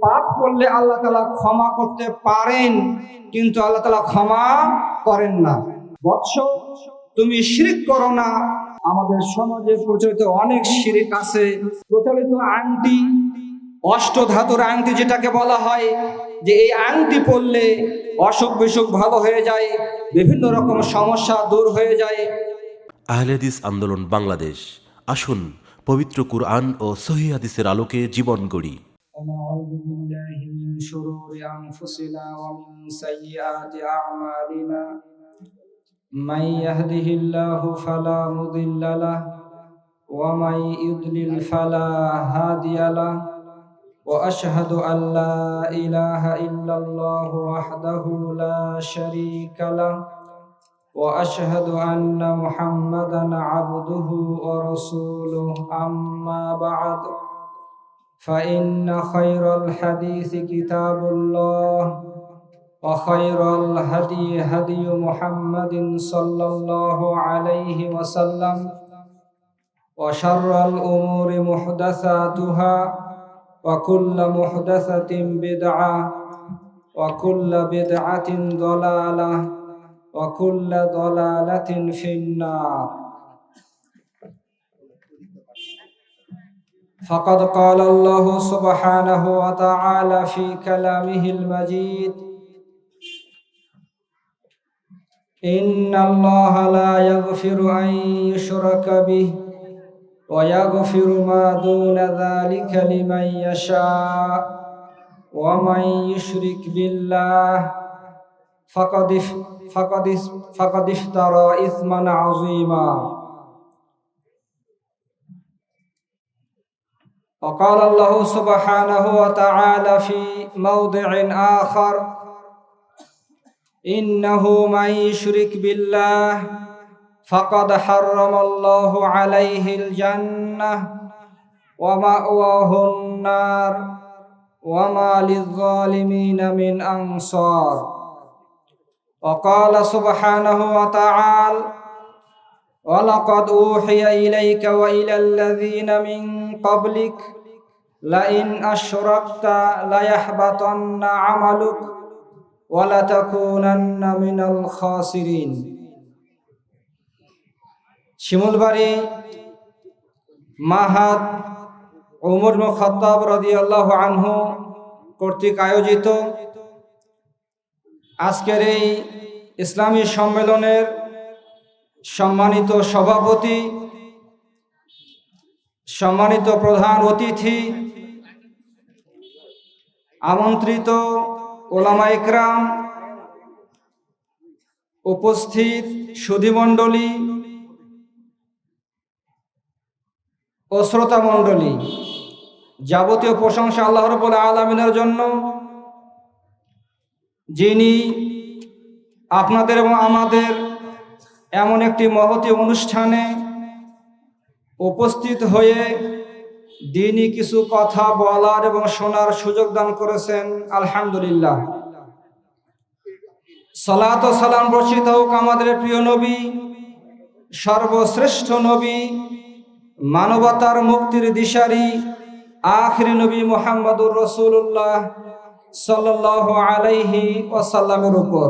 পাপ করলে আল্লাহ তাআলা ক্ষমা করতে পারেন, কিন্তু আল্লাহ তাআলা ক্ষমা করেন না। বৎস, তুমি শিরক করো না। আমাদের সমাজে প্রচলিত অনেক শিরক আছে। প্রচলিত আংটি, অষ্টধাতুর আংটি যেটাকে বলা হয়, যে এই আংটি পরলে অসুখ বিসুখ ভালো হয়ে যায়, বিভিন্ন রকম সমস্যা দূর হয়ে যায়। আহলে হাদিস আন্দোলন বাংলাদেশ, আসুন পবিত্র কুরআন ও সহিহ হাদিসের আলোকে জীবন গড়ি। ونعوذ بالله من شرور أنفسنا ومن سيئات أعمالنا من يهده الله فلا مضل له ومن يضلل فلا هادي له وأشهد أن لا إله إلا الله وحده لا شريك له وأشهد أن محمدا عبده ورسوله أما بعد فإن خير الحديث كتاب الله وخير الهدي هدي محمد صلى الله عليه وسلم وشر الأمور محدثاتها وكل محدثة بدعة وكل بدعة ضلالة وكل ضلالة في النار. فقد قال الله سبحانه وتعالى في كلامه المجيد: إن الله لا يغفر أن يشرك به ويغفر ما دون ذلك لمن يشاء ومن يشرك بالله فقد افترى إثما عظيما. وقال الله سبحانه وتعالى في موضع آخر: إنه من يشرك بالله فقد حرم الله عليه الجنة ومأواه النار وما للظالمين من أنصار. وقال سبحانه وتعالى: ولقد أوحي إليك وإلى الذين من قبلك لئن أشركت ليحبطن عملك ولتكونن من الخاسرين. শিমুলবাড়ি মাহাদ ওমর ইবনে খাত্তাব রাদিয়াল্লাহু আনহু কর্তৃক আয়োজিত আজকের এই ইসলামী সম্মেলনের সম্মানিত সভাপতি, সম্মানিত প্রধান অতিথি, আমন্ত্রিত ওলামা ইকরাম, উপস্থিত সুধীমণ্ডলী ও শ্রোতা মণ্ডলী, যাবতীয় প্রশংসা আল্লাহ রাব্বুল আলামিনের জন্য, যিনি আপনাদের এবং আমাদের এমন একটি মহতী অনুষ্ঠানে উপস্থিত হয়ে দ্বীনি কিছু কথা বলার এবং শোনার সুযোগ দান করেছেন। আলহামদুলিল্লাহ। সালাত ও সালাম বর্ষিত হোক আমাদের প্রিয় নবী, সর্বশ্রেষ্ঠ নবী, মানবতার মুক্তির দিশারি আখিরি নবী মুহাম্মদুর রাসূলুল্লাহ সাল্লাল্লাহু আলাইহি ওয়াসাল্লামের উপর।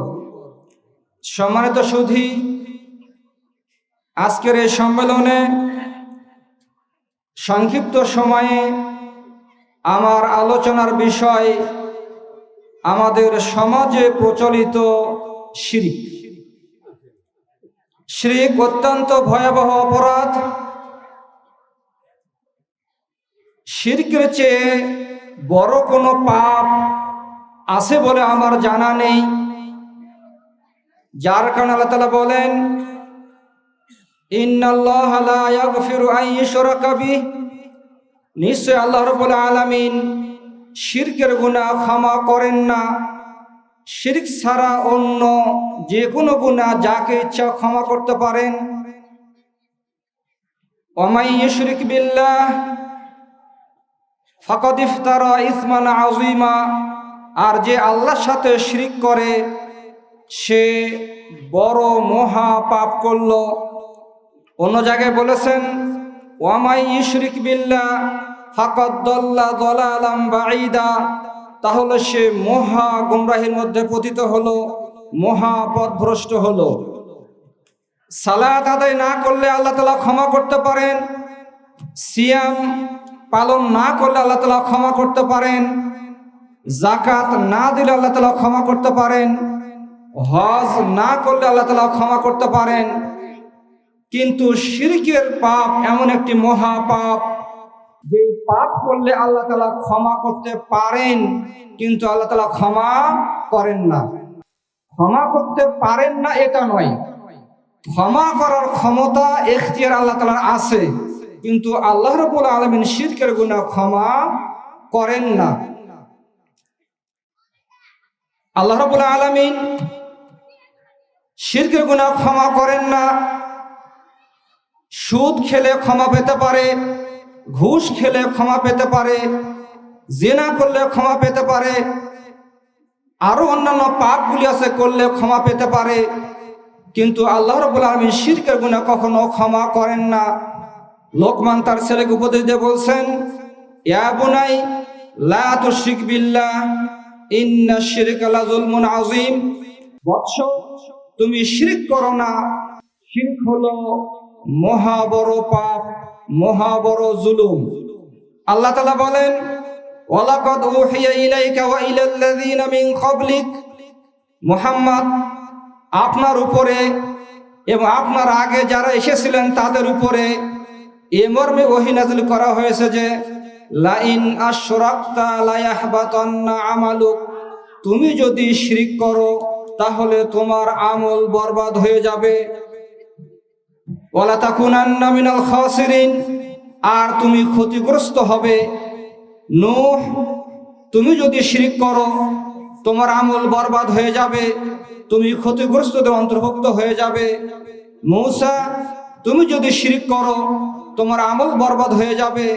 সম্মানিত সুধী, আজকের এই সম্মেলনে সংক্ষিপ্ত সময়ে আমার আলোচনার বিষয় আমাদের সমাজে প্রচলিত শিরক। শিরক অত্যন্ত ভয়াবহ অপরাধ। শিরকের চেয়ে বড় কোনো পাপ আছে বলে আমার জানা নেই, যার কারণে আল্লাহ তাআলা বলেন, ইন্নাল্লাহা লা ইয়াগফিরু আন ইউশরাকা বিহি, নিশ্চয় আল্লাহ রাব্বুল আলামিন শিরকের গুনাহ ক্ষমা করেন না। শিরক ছাড়া অন্য যে কোনো গুনাহ যাকে ইচ্ছা ক্ষমা করতে পারেন। ওয়া মান ইউশরিক বিল্লাহ ফাকাদ ইফতারা ইসমান আযীমা, আর যে আল্লাহর সাথে শিরক করে সে বড় মহা পাপ করল। অন্য জায়গায় বলেছেন, ওয়া মান ইউশরিক বিল্লাহ ফাকাদ দাল্লা দালালাম বাঈদা, তাহলে সে মহা গুমরাহির মধ্যে পতিত হলো, মহা পথভ্রষ্ট হলো। সালাত আদায় না করলে আল্লাহ তাআলা ক্ষমা করতে পারেন, সিয়াম পালন না করলে আল্লাহ তাআলা ক্ষমা করতে পারেন, যাকাত না দিলে আল্লাহ তাআলা ক্ষমা করতে পারেন, হজ না করলে আল্লাহ তাআলা ক্ষমা করতে পারেন। কিন্তু শিরকের পাপ এমন একটি মহা পাপ, যে পাপ করলে আল্লাহ তাআলা ক্ষমা করতে পারেন কিন্তু আল্লাহ তাআলা ক্ষমা করেন না। ক্ষমা করতে পারেন না এটা নয়, ক্ষমা করার ক্ষমতা এখতিয়ার আল্লাহ তাআলার আছে, কিন্তু আল্লাহ রাব্বুল আলামিন শিরকের গুনাহ ক্ষমা করেন না। আল্লাহ রাব্বুল আলামিন শিরকের গুনাহ ক্ষমা করেন না। সুদ খেলে ক্ষমা পেতে পারে, ঘুষ খেলে ক্ষমা পেতে পারে, জিনা করলে ক্ষমা পেতে পারে, আরো অন্যান্য পাপগুলি আছে করলে ক্ষমা পেতে পারে, কিন্তু আল্লাহ রাব্বুল আলামিন শিরকের গুনাহ কখনো ক্ষমা করেন না। লোকমান তার ছেলেকে উপদেশ দিয়ে বলছেন, ইয়া বুনাই লা তুশরিক বিল্লাহ ইন্নাশ শিরকা লাযুলমুন আযীম। বৎস, তুমি শিরক করো না, শিরক হলো মহা বড় পাপ, মহা বড় জুলুম। আল্লাহ তাআলা বলেন, ওয়ালাকাদ উহিয়া ইলাইকা ওয়া ইলাল্লাযীনা মিন ক্বাবলিক, মুহাম্মদ আপনার উপরে এবং আপনার আগে যারা এসেছিলেন তাদের উপরে এ মর্মে ওহী নাযিল করা হয়েছে যে লা ইন আশরাকতা লা ইয়াহবাতান্না আমালুক, তুমি যদি শিরক করো তাহলে তোমার আমল বরবাদ হয়ে যাবে। ওয়ালা তাকুনান্না মিনাল খাসিরিন, আর তুমি ক্ষতিগ্রস্ত হবে। নূহ, তুমি যদি শিরক করো তোমার আমল বরবাদ হয়ে যাবে, তুমি ক্ষতিগ্রস্তদের অন্তর্ভুক্ত হয়ে যাবে। মূসা, তুমি যদি শিরক করো তোমার আমল বরবাদ হয়ে যাবে,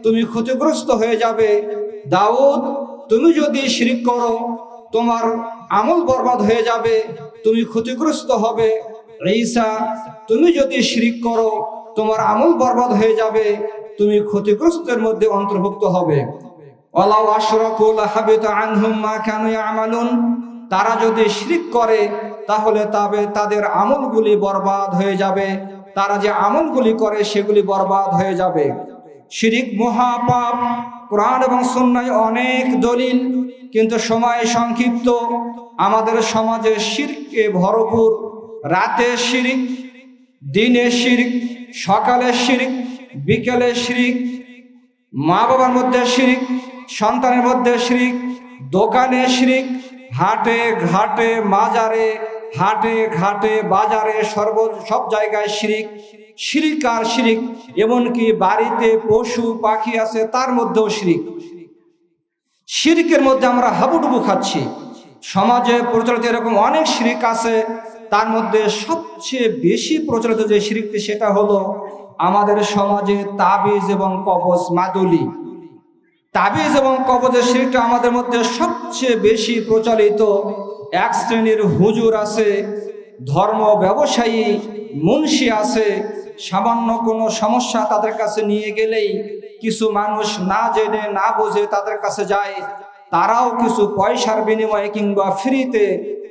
তুমি ক্ষতিগ্রস্ত হয়ে যাবে। দাউদ, তুমি যদি শিরক করো তোমার আমল বরবাদ হয়ে যাবে, তুমি ক্ষতিগ্রস্ত হবে। ঈসা, তুমি যদি শিরক করো তোমার আমল বরবাদ হয়ে যাবে, তুমি ক্ষতিগ্রস্তের মধ্যে অন্তর্ভুক্ত হবে। ওয়ালাউ আশরাকু লাহাবিতা আনহুম মা কানু ইয়ামালুন, তারা যদি শিরক করে তাহলে তাদের আমলগুলি বরবাদ হয়ে যাবে, তারা যে আমলগুলি করে সেগুলি বরবাদ হয়ে যাবে। শিরক মহাপাপ, কোরআন এবং সুন্নাহয় অনেক দলিল, কিন্তু সময় সংক্ষিপ্ত। আমাদের সমাজে শিরকে ভরপুর। রাতে শিরক, দিনে শিরক, সকালে শিরক, বিকেলে শিরক, মা বাবার মধ্যে শিরক, সন্তানের মধ্যে শিরক, দোকানে শিরক, হাটে ঘাটে মাজারে, হাটে ঘাটে বাজারে সব জায়গায় শিরক, শিরক আর শিরক। এমনকি বাড়িতে পশু পাখি আছে তার মধ্যেও শিরক। শিরকের মধ্যে আমরা হাবুডুবু খাচ্ছি। সমাজে প্রচলিত এরকম অনেক শিরক আছে, তার মধ্যে সবচেয়ে বেশি প্রচলিত যে শিরকটি সেটা হলো আমাদের সমাজে তাবিজ এবং কবজ মাদুলি। তাবিজ এবং কবজের শিরকটা আমাদের মধ্যে সবচেয়ে বেশি প্রচলিত। এক শ্রেণীর হুজুর আছে, ধর্ম ব্যবসায়ী মুন্সি আছে, সামান্য কোনো সমস্যা তাদের কাছে নিয়ে গেলেই কিছু মানুষ না জেনে না বুঝে তাদের কাছে যায়, তারাও কিছু পয়সার বিনিময়ে কিংবা ফ্রিতে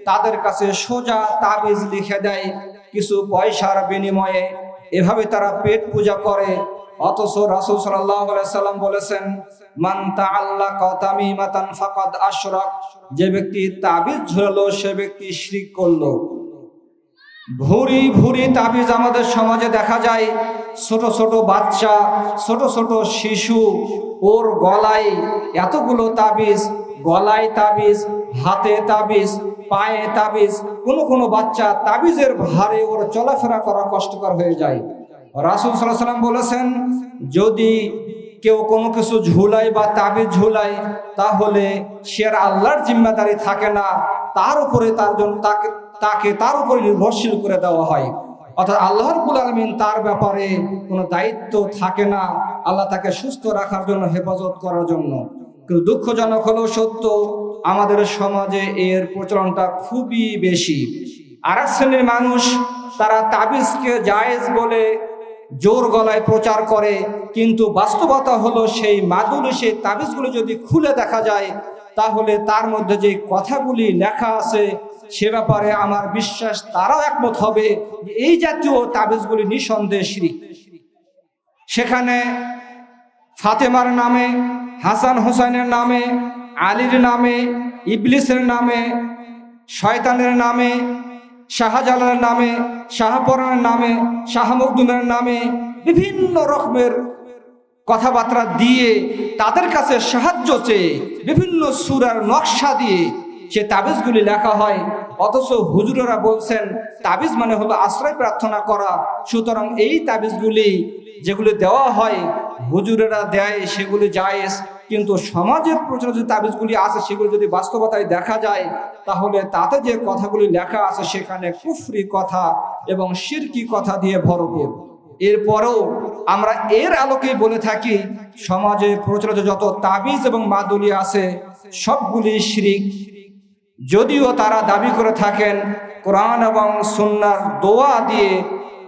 তাদের কাছে সোজা তাবিজ লিখে দেয় কিছু পয়সার বিনিময়ে। এভাবে তারা পেট পূজা করে। অথচ রাসূল সাল্লাল্লাহু আলাইহি সাল্লাম বলেছেন, মান তাআল্লাকা তামিমাতান ফাকাদ আশরাক, যে ব্যক্তি তাবিজ ঝুলালো সে ব্যক্তি শিরক করলো। ভুরি ভুরি তাবিজ আমাদের সমাজে দেখা যায়। ছোট ছোট বাচ্চা, ছোট ছোট শিশু, ওর গলায় এতগুলো তাবিজ, গলায় তাবিজ, হাতে তাবিজ, পায়ে তাবিজ। কোনো বাচ্চা তাবিজের ভারে ওর চলাফেরা করা কষ্টকর হয়ে যায়। রাসূল সাল্লাল্লাহু আলাইহি ওয়াসাল্লাম বলেছেন, যদি কেউ কোনো কিছু ঝুলায় বা তাবিজ ঝুলায় তাহলে সে আর আল্লাহর জিম্মাদারি থাকে না, তার উপরে তার উপরে নির্ভরশীল করে দেওয়া হয়। অর্থাৎ আল্লাহ রাব্বুল আলামিন তার ব্যাপারে কোনো দায়িত্ব থাকে না, আল্লাহ তাকে সুস্থ রাখার জন্য, হেফাজত করার জন্য। কিন্তু দুঃখজনক হলেও সত্য, আমাদের সমাজে এর প্রচলনটা খুবই বেশি। আর এক শ্রেণীর মানুষ, তারা তাবিজকে জায়েজ বলে জোর গলায় প্রচার করে, কিন্তু বাস্তবতা হলো সেই মাদুলি, সেই তাবিজগুলো যদি খুলে দেখা যায় তাহলে তার মধ্যে যে কথাগুলি লেখা আছে সে ব্যাপারে আমার বিশ্বাস তারাও একমত হবে যে এই জাতীয় তাবিজগুলি নিঃসন্দেহে শিরক। সেখানে ফাতেমার নামে, হাসান হোসেনের নামে, আলীর নামে, ইবলিসের নামে, শয়তানের নামে, শাহজালালের নামে, শাহপরানের নামে, শাহ মখদুমের নামে বিভিন্ন রকমের কথাবার্তা দিয়ে তাদের কাছে সাহায্য চেয়ে বিভিন্ন সূরার নকশা দিয়ে সে তাবিজগুলি লেখা হয়। অথচ হুজুরেরা বলছেন তাবিজ মানে হলো আশ্রয় প্রার্থনা করা। সুতরাং এই তাবিজগুলি যেগুলি দেওয়া হয় হুজুরেরা দেয় সেগুলি জায়েজ, কিন্তু সমাজের প্রচলিত যে তাবিজগুলি আছে সেগুলি যদি বাস্তবতায় দেখা যায় তাহলে তাতে যে কথাগুলি লেখা আছে সেখানে কুফরি কথা এবং শিরকি কথা দিয়ে ভরপুর। এরপরেও আমরা এর আলোকেই বলে থাকি সমাজে প্রচলিত যত তাবিজ এবং মাদুলি আছে সবগুলি শিরক। যদিও তারা দাবি করে থাকেন কোরআন এবং সুন্নাহর দোয়া দিয়ে,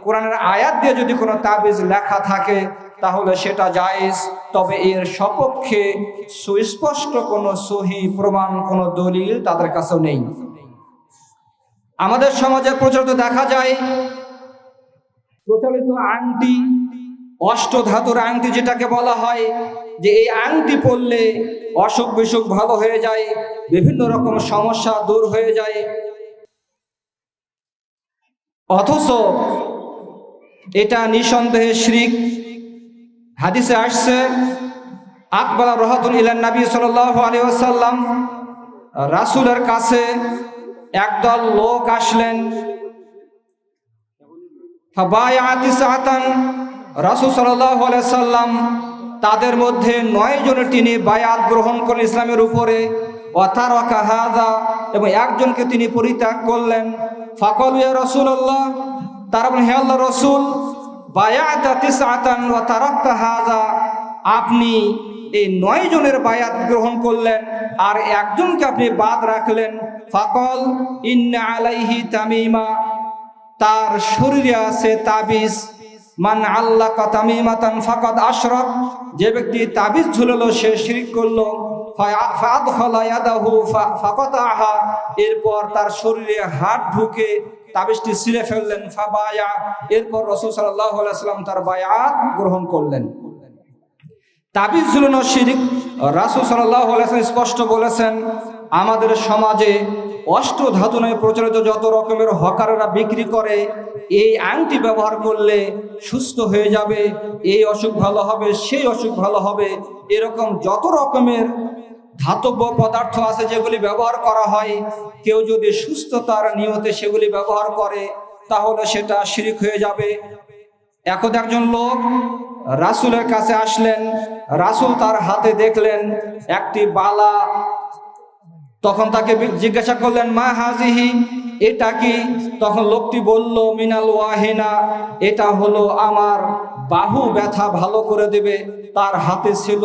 কোরআনের আয়াত দিয়ে যদি কোনো তাবিজ লেখা থাকে তাহলে সেটা জায়েজ, তবে এর সপক্ষে সুস্পষ্ট কোনো সহি প্রমাণ, কোনো দলিল তাদের কাছেও নেই। আমাদের সমাজে প্রচলিত দেখা যায় প্রচলিত আংটি, অষ্টধাতুর আংটি যেটাকে বলা হয়, যে এই আংটি পরলে অসুখ বিসুখ ভালো হয়ে যায়, বিভিন্ন রকম সমস্যা দূর হয়ে যায়। অথচ এটা নিঃসন্দেহে শিরক। হাদিসে আসছে আকবালা রহাতুল ইলান নবী সাল্লাল্লাহু আলাইহি ওয়াসাল্লাম, রাসূলের কাছে একদল লোক আসলেন। ফাবায়াতি সাতান, রাসূল সাল্লাল্লাহু আলাইহি সাল্লাম তাদের মধ্যে 9 জনের তিনি বায়াত গ্রহণ করলেন ইসলামের উপরে। ওয়া তারাকা হাযা, এবং একজনকে তিনি পরিত্যাগ করলেন। ফাকালু ইয়া রাসূলুল্লাহ, তারা বলেন হে আল্লাহর রাসূল, বায়াতা তিসআতান ওয়া তারাকতা হাযা, আপনি এই 9 জনের বায়াত গ্রহণ করলেন আর একজনকে আপনি বাদ রাখলেন। ফাকাল ইন্না আলাইহি তামিমা, তার শরীরে আছে তাবিজ। মান আল্লাকা তামিমাতান ফাকাদ আশরাক, যে ব্যক্তি তাবিজ ঝুলালো সে শিরক করলো। ফাআদখালা ইয়াদাহু ফাকাতাহা, এরপর তার শরীরে হাত ঢুকে তাবিজটি ছিঁড়ে ফেললেন। ফাবায়া, এরপর রাসূল সাল্লাল্লাহু আলাইহি ওয়াসাল্লাম তার বায়াত গ্রহণ করলেন। তাবিজ ঝুলানো শিরক। রাসূল সাল্লাল্লাহু আলাইহি ওয়াসাল্লাম স্পষ্ট বলেছেন আমাদের সমাজে অষ্টধাতু নামে প্রচলিত যত রকমের হকারেরা বিক্রি করে, এই আংটি ব্যবহার করলে সুস্থ হয়ে যাবে, এই অসুখ ভালো হবে, সেই অসুখ ভালো হবে, এরকম যত রকমের ধাতব্য পদার্থ আছে যেগুলি ব্যবহার করা হয়, কেউ যদি সুস্থতার নিয়তে সেগুলি ব্যবহার করে তাহলে সেটা শিরক হয়ে যাবে। এখন একজন লোক রাসূলের কাছে আসলেন, রাসূল তার হাতে দেখলেন একটি বালা। তখন তাকে জিজ্ঞাসা করলেন মা হাজিহি, এটা কি? তখন লোকটি বলল মিনাল ওয়াহিনা, এটা হলো আমার বাহু ব্যথা ভালো করে দেবে। তার হাতে ছিল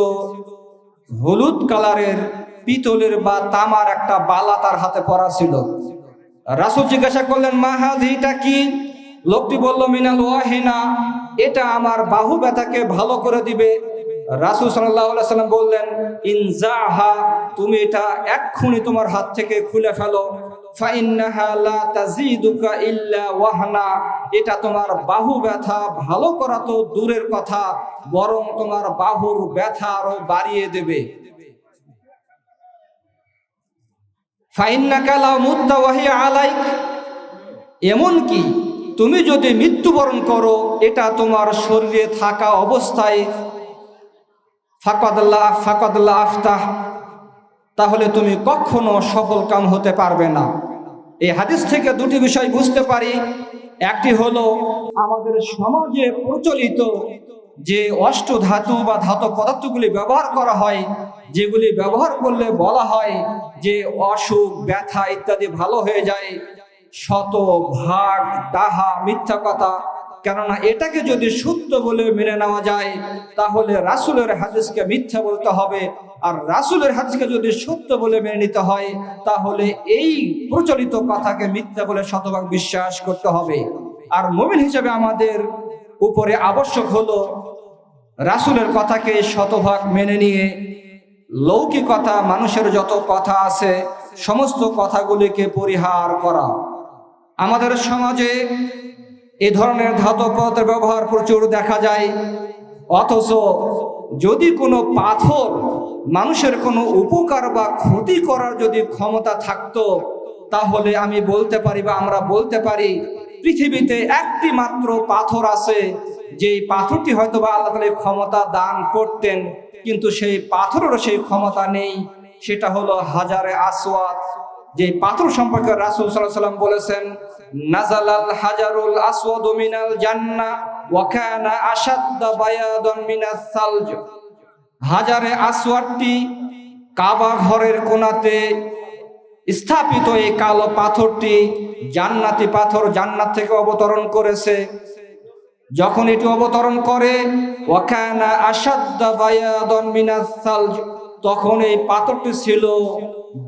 হলুদ কালারের পিতলের বা তামার একটা বালা তার হাতে পরা ছিল। রাসূল জিজ্ঞাসা করলেন মা হাজিহি, এটা কি? লোকটি বলল মিনাল ওয়াহিনা, এটা আমার বাহু ব্যথাকে ভালো করে দিবে। রাসূল সাল্লাল্লাহু আলাইহি ওয়াসাল্লাম বললেন ইনজাহা, তুমি এটা এক্ষুনি তোমার হাত থেকে খুলে ফেলো। ফাইন্নাহা লা তাজিদুকা ইল্লা ওয়াহনা, এটা তোমার বাহু ব্যথা ভালো করা তো দূরের কথা, বরং তোমার বাহুর ব্যথা আরো বাড়িয়ে দেবে। ফাইন্নাকা লা মুত্তা ওয়া হিয়া আলাইক, এমনকি তুমি যদি মৃত্যুবরণ করো এটা তোমার শরীরে থাকা অবস্থায় ফাকাদল্লাহ আফতাহ, তাহলে তুমি কখনো সফল কাম হতে পারবে না। এই হাদিস থেকে দুটি বিষয় বুঝতে পারি। একটি হলো আমাদের সমাজে প্রচলিত যে অষ্টধাতু বা ধাতব পদার্থগুলি ব্যবহার করা হয়, যেগুলি ব্যবহার করলে বলা হয় যে অসুখ ব্যথা ইত্যাদি ভালো হয়ে যায়, শত ভাগ ডাহা মিথ্যা কথা। কেননা এটাকে যদি সত্য বলে মেনে নেওয়া যায় তাহলে রাসূলের হাদিসকে মিথ্যা বলতে হবে, আর রাসূলের হাদিসকে যদি সত্য বলে মেনে নিতে হয় তাহলে এই প্রচলিত কথাকে মিথ্যা বলে শতভাগ বিশ্বাস করতে হবে। আর মুমিন হিসেবে আমাদের উপরে আবশ্যক হলো রাসূলের কথাকে শতভাগ মেনে নিয়ে লৌকিকতা, মানুষের যত কথা আছে সমস্ত কথাগুলিকে পরিহার করা। আমাদের সমাজে এ ধরনের ধাতব পদার্থের ব্যবহার প্রচুর দেখা যায়, অথচ যদি কোনো পাথর মানুষের কোনো উপকার বা ক্ষতি করার যদি ক্ষমতা থাকতো, তাহলে আমি বলতে পারি বা আমরা বলতে পারি পৃথিবীতে একটি মাত্র পাথর আছে, যেই পাথরটি হয়তো বা আল্লাহ তাআলা ক্ষমতা দান করতেন, কিন্তু সেই পাথরেরও সেই ক্ষমতা নেই। সেটা হলো হাজারে আসওয়াদ। যে পাথর সম্পর্কে রাসূল সাল্লাল্লাহু আলাইহি ওয়াসাল্লাম বলেছেন, নাজালাল হাজারুল আসওয়াদু মিনাল জান্নাহ ওয়া কানা আশাদ্দা বায়াদান মিনাস সালজ। হাজারে আসওয়াদটি কাবা ঘরের কোণাতে স্থাপিত এই কালো পাথরটি জান্নাতি পাথর, জান্নাত থেকে অবতরণ করেছে। যখন এটি অবতরণ করে ওয়া কানা আশাদ্দা বায়াদান মিনাস সালজ, তখন এই পাথরটি ছিল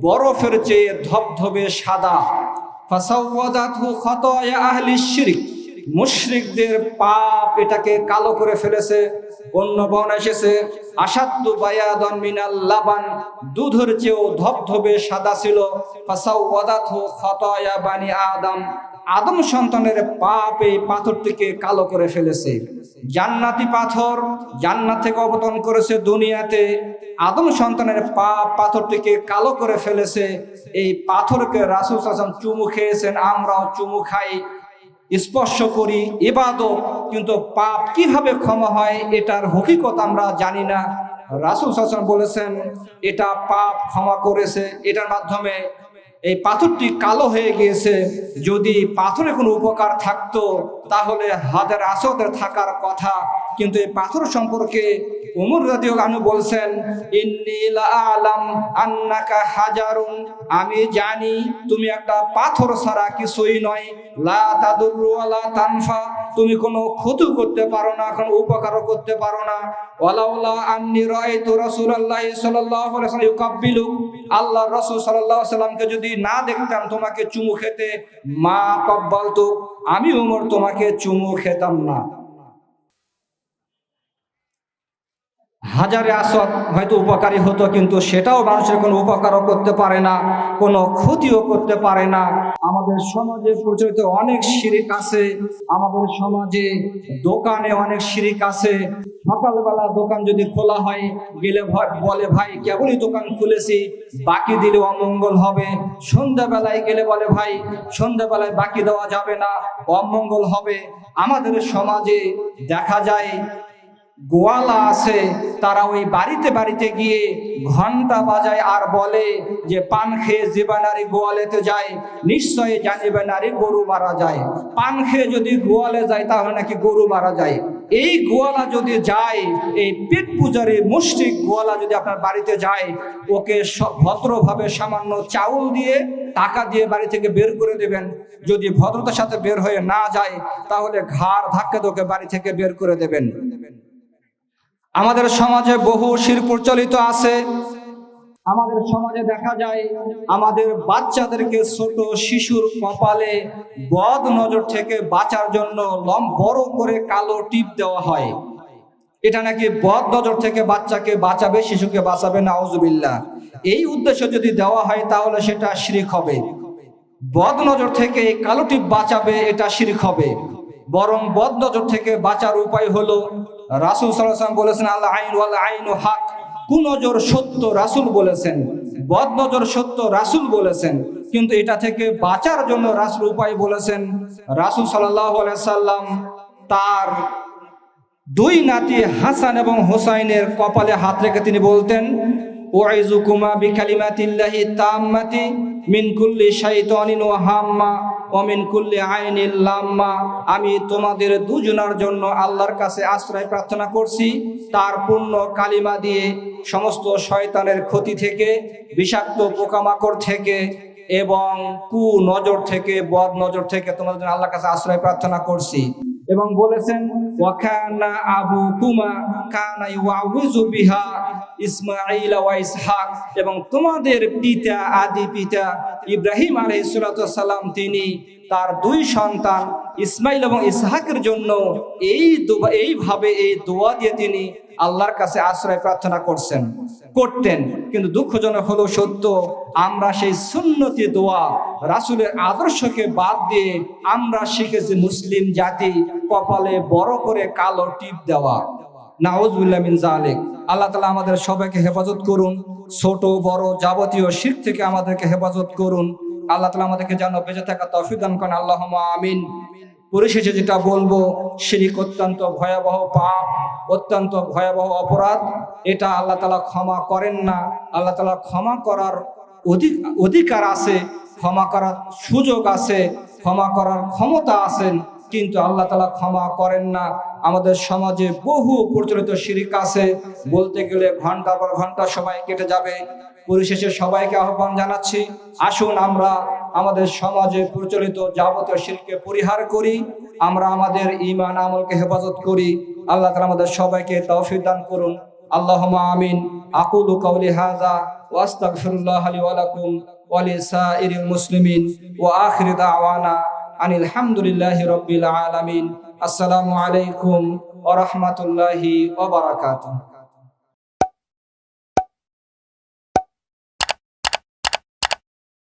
বরফের চেয়ে ধবধবে সাদা। ফাসাওয়াদাতহু খাতায়া আহলি শিরক, মুশরিকদের পাপ এটাকে কালো করে ফেলেছে। অন্য বর্ণনা এসেছে আশাদ্দু বায়াদান মিনাল লাবান, দুধের চেয়েও ধবধবে সাদা ছিল। ফাসাওয়াদাতহু খাতায়া বানি আদম, আদম সন্তানের পাপ এই পাথরটিকে কালো করে ফেলেছে। জান্নাতি পাথর জান্নাত থেকে অবতরণ করেছে দুনিয়াতে, আদম সন্তানের পাপ পাথরটিকে কালো করে ফেলেছে। এই পাথরকে রাসূল সাল্লাল্লাহু আলাইহি ওয়াসাল্লাম চুমু খেয়েছেন, আমরাও চুমু খাই, স্পর্শ করি, ইবাদত। কিন্তু পাপ কিভাবে ক্ষমা হয় এটার হকিকত আমরা জানি না। রাসূল সাল্লাল্লাহু আলাইহি ওয়াসাল্লাম বলেছেন এটা পাপ ক্ষমা করেছে, এটার মাধ্যমে এই পাথরটি কালো হয়ে গিয়েছে। যদি পাথরে কোনো উপকার থাকতো তাহলে হাজার আসওয়াদের থাকার কথা, কিন্তু এই পাথর সম্পর্কে উমর রাদিয়াল্লাহু আনহু বলছেন, ইন্নী লা আ'লাম আন্নাকা হাজারুন, আমি জানি তুমি একটা পাথর ছাড়া কিছুই নয়। লা তাদুররু ওয়া লা তানফা, তুমি কোনো ক্ষতি করতে পারো না, কোনো উপকারও করতে পারো না। ওয়ালাউলা আন্নী রাআইতু রাসূলুল্লাহি সাল্লাল্লাহু আলাইহি ওয়াসাল্লাম ইউকাব্বিলু, আল্লাহর রাসূল সাল্লাল্লাহু আলাইহি ওয়াসাল্লামকে যদি না দেখতাম তোমাকে চুমু খেতে, মা কাব্বালতু, আমি ওমর তোমাকে চুমু খেতাম না। হাজারে আসওয়াদ হয়তো উপকারী হতো, কিন্তু সেটাও মানুষের কোনো উপকারও করতে পারে না, কোনো ক্ষতিও করতে পারে না। আমাদের সমাজে প্রচলিত অনেক শিরিক আছে, আমাদের সমাজে দোকানে অনেক শিরিক আছে। সকালবেলা দোকান যদি খোলা হয়, গেলে বলে ভাই কেবলই দোকান খুলেছি, বাকি দিলে অমঙ্গল হবে। সন্ধ্যাবেলায় গেলে বলে ভাই সন্ধ্যাবেলায় বাকি দেওয়া যাবে না, অমঙ্গল হবে। আমাদের সমাজে দেখা যায় গোয়ালা আছে, তারা ওই বাড়িতে বাড়িতে গিয়ে ঘন্টা বাজায় আর বলে যে পান খেয়ে যে নারী গোয়ালেতে যায় নিশ্চয়ই জানিবে নারী গরু মারা যায়। পান খেয়ে যদি গোয়ালে যায় তাহলে নাকি গরু মারা যায়। এই গোয়ালা যদি যায়, এই পেট পূজারী মুশরিক গোয়ালা যদি আপনার বাড়িতে যায়, ওকে ভদ্রভাবে সামান্য চাউল দিয়ে টাকা দিয়ে বাড়ি থেকে বের করে দেবেন। যদি ভদ্রতার সাথে বের হয়ে না যায় তাহলে ঘাড় ধাক্কা দিয়ে ওকে বাড়ি থেকে বের করে দেবেন। আমাদের সমাজে বহু শিরক প্রচলিত আছে। আমাদের সমাজে দেখা যায় আমাদের বাচ্চাদেরকে, ছোট শিশুর কপালে বদ নজর থেকে বাঁচার জন্য বড় করে কালো টিপ দেওয়া হয়। এটা নাকি বদ নজর থেকে বাচ্চাকে বাঁচাবে, শিশুকে বাঁচাবে, নাউজুবিল্লাহ। এই উদ্দেশ্য যদি দেওয়া হয় তাহলে সেটা শিরক হবে। বদ নজর থেকে কালো টিপ বাঁচাবে, এটা শিরক হবে। বরং বদ নজর থেকে বাঁচার উপায় হলো রাসূল সাল্লাল্লাহু আলাইহি ওয়াসাল্লাম বলেছেন আল আইন ওয়াল আইনু হক, কুনজর সত্য রাসূল বলেছেন, বদ নজর সত্য রাসূল বলেছেন। কিন্তু এটা থেকে বাঁচার জন্য রাসূল উপায় বলেছেন। রাসূল সাল্লাল্লাহু আলাইহি ওয়াসাল্লাম তার দুই নাতি হাসান এবং হুসাইনের কপালে হাত রেখে তিনি বলতেন, উইজুকুমা বিকালিমাতিল্লাহি তাম্মাতি মিন কুল্লি শাইতানিন ওয়া হাম্মা ওয়া মিন কুল্লি আইনিল লাম্মা, আমি তোমাদের দুজনার জন্য আল্লাহর কাছে আশ্রয় প্রার্থনা করছি তার পূর্ণ কালিমা দিয়ে, সমস্ত শয়তানের ক্ষতি থেকে, বিষাক্ত পোকামাকড় থেকে এবং কু নজর থেকে, বদ নজর থেকে তোমাদের জন্য আল্লাহর কাছে আশ্রয় প্রার্থনা করছি। এবং বলেছেন ওয়া কানা আবুকুমা কানা ইউআউযু বিহা ইসমাঈল ওয়া ইসহাক, এবং তোমাদের পিতা, আদি পিতা ইব্রাহিম আলাইহিস সালাতু ওয়াস সালাম, তিনি তার দুই সন্তান ইসমাঈল এবং ইসহাকের জন্য এইভাবে এই দোয়া দিয়ে তিনি আল্লাহর কাছে আশ্রয় প্রার্থনা করছেন। করতেন। কিন্তু দুঃখজনক হলো সত্য, আমরা সেই সুন্নতি দোয়া রাসূলের আদর্শকে বাদ দিয়ে আমরা শিখেছি মুসলিম জাতি কপালে বড় করে কালো টিপ দেওয়া। নাউযুবিল্লাহ মিন যালিক। আল্লাহ তাআলা আমাদের সবাইকে হেফাজত করুন, ছোট বড় যাবতীয় শিরক থেকে আমাদেরকে হেফাজত করুন। আল্লাহ তাআলা আমাদেরকে যেন বেঁচে থাকা তৌফিক দান করেন, আল্লাহুম্মা আমিন। পরিশেষে যেটা বলবো, শিরক অত্যন্ত ভয়াবহ পাপ, অত্যন্ত ভয়াবহ অপরাধ। এটা আল্লাহ তাআলা ক্ষমা করেন না। আল্লাহ তাআলা ক্ষমা করার অধিকার আছে, ক্ষমা করার সুযোগ আছে, ক্ষমা করার ক্ষমতা আছেন, কিন্তু আল্লাহ তাআলা ক্ষমা করেন না। আমাদের সমাজে বহু প্রচলিত শিরক আছে, বলতে গেলে ঘন্টার পর ঘন্টা সময় কেটে যাবে। পরিশেষে সবাইকে আহ্বান জানাচ্ছি, আসুন আমরা আমাদের সমাজে প্রচলিত যাবতীয় শিরককে পরিহার করি, আমরা আমাদের ঈমান আমলকে হেফাজত করি। আল্লাহ তাআলা আমাদের সবাইকে তৌফিক দান করুন, আল্লাহুম্মা আমিন। আকুলু কাওলি হাযা ওয়া আস্তাগফিরুল্লাহ লি ওয়া লাকুম ওয়া লিসাইরিল মুসলিমিন ওয়া আখিরু দাওয়ানা আনিল হামদুলিল্লাহি রাব্বিল আলামিন। আসসালামু আলাইকুম ওয়া রাহমাতুল্লাহি ওয়া বারাকাতুহু।